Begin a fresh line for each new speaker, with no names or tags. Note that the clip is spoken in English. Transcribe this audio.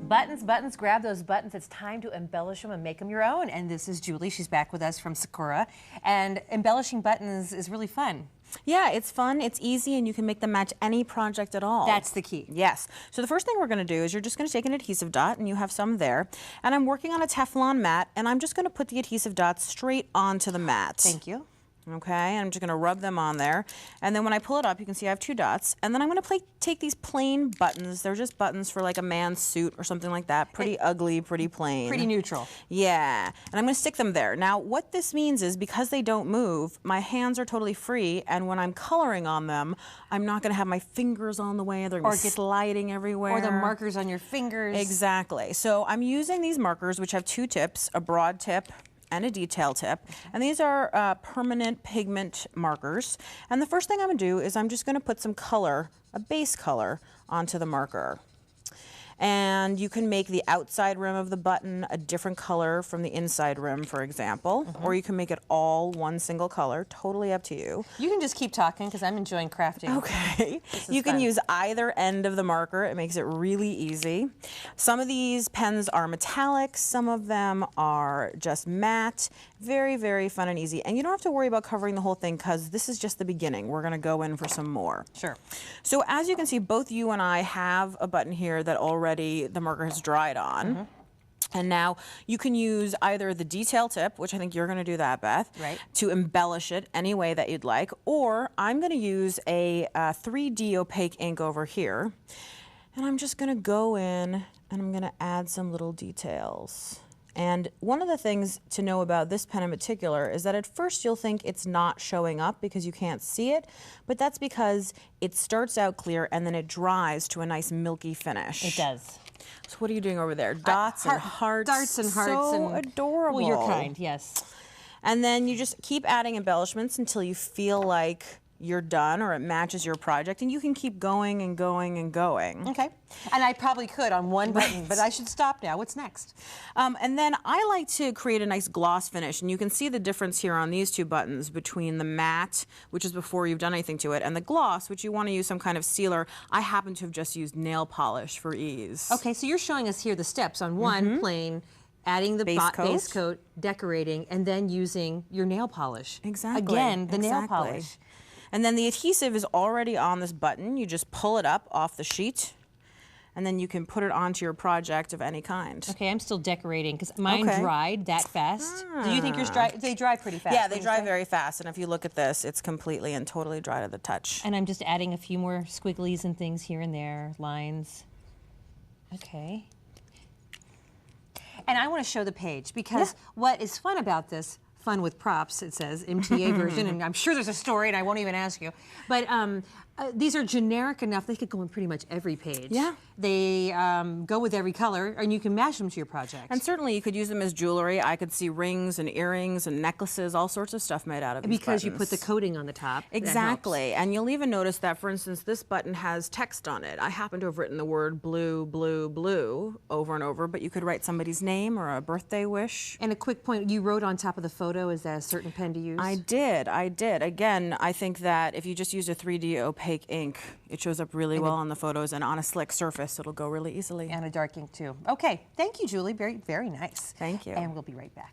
Buttons, buttons, grab those buttons. It's time to embellish them and make them your own. And this is Julie. She's back with us from Sakura. And embellishing buttons is really fun.
Yeah, it's fun, it's easy, and you can make them match any project at all.
That's the key.
Yes. So the first thing we're going to do is you're just going to take an adhesive dot, and you have some there. And I'm working on a Teflon mat, and I'm just going to put the adhesive dots straight onto the mat.
Thank you.
Okay, and I'm just going to rub them on there. And then when I pull it up, you can see I have 2 dots. And then I'm going to take these plain buttons. They're just buttons for like a man's suit or something like that. Pretty ugly, pretty plain.
Pretty neutral.
Yeah, and I'm going to stick them there. Now, what this means is because they don't move, my hands are totally free. And when I'm coloring on them, I'm not going to have my fingers on the way. They're going to be sliding everywhere.
Or the markers on your fingers.
Exactly. So I'm using these markers, which have 2 tips, a broad tip and a detail tip, and these are permanent pigment markers. And the first thing I'm going to do is I'm just going to put some color, a base color, onto the marker. And you can make the outside rim of the button a different color from the inside rim, for example, or you can make it all one single color, totally up to you.
You can just keep talking because I'm enjoying crafting.
Okay. You can use either end of the marker. It makes it really easy. Some of these pens are metallic, some of them are just matte. Very, very fun and easy. And you don't have to worry about covering the whole thing because this is just the beginning. We're going to go in for some more.
Sure.
So as you can see, both you and I have a button here that already the marker has dried on. And now you can use either the detail tip, which I think you're going to do that, Beth, to embellish it any way that you'd like, or I'm going to use a 3D opaque ink over here, and I'm just going to go in and I'm going to add some little details. And one of the things to know about this pen in particular is that at first you'll think it's not showing up because you can't see it, but that's because it starts out clear and then it dries to a nice milky finish.
It does.
So what are you doing over there? Dots and hearts.
Darts and hearts.
So adorable.
Well, you're kind, yes.
And then you just keep adding embellishments until you feel like you're done or it matches your project, and you can keep going and going and going.
Okay. And I probably could on one button, but I should stop now. What's next?
And then I like to create a nice gloss finish, and you can see the difference here on these 2 buttons between the matte, which is before you've done anything to it, and the gloss, which you want to use some kind of sealer. I happen to have just used nail polish for ease.
Okay, so you're showing us here the steps on one plain, adding the base coat, decorating, and then using your nail polish.
Exactly.
Again, the nail polish.
And then the adhesive is already on this button. You just pull it up off the sheet, and then you can put it onto your project of any kind.
Okay, I'm still decorating because mine dried that fast. Do you think yours dry? They dry pretty fast.
Yeah, they dry very fast. And if you look at this, it's completely and totally dry to the touch.
And I'm just adding a few more squigglies and things here and there, lines. Okay. And I want to show the page because what is fun about this, fun with props, it says, MTA version, and I'm sure there's a story and I won't even ask you. But these are generic enough, they could go on pretty much every page.
Yeah.
They go with every color, and you can match them to your project.
And certainly you could use them as jewelry. I could see rings and earrings and necklaces, all sorts of stuff made out of these
Because you put the coating on the top.
Exactly. And you'll even notice that, for instance, this button has text on it. I happen to have written the word blue, blue, blue over and over, but you could write somebody's name or a birthday wish.
And a quick point, you wrote on top of the photo, is that a certain pen to use?
I did. Again, I think that if you just use a 3D opaque ink, it shows up really well on the photos, and on a slick surface, it'll go really easily.
And a dark ink too. Okay, thank you, Julie. Very, very nice.
Thank you.
And we'll be right back.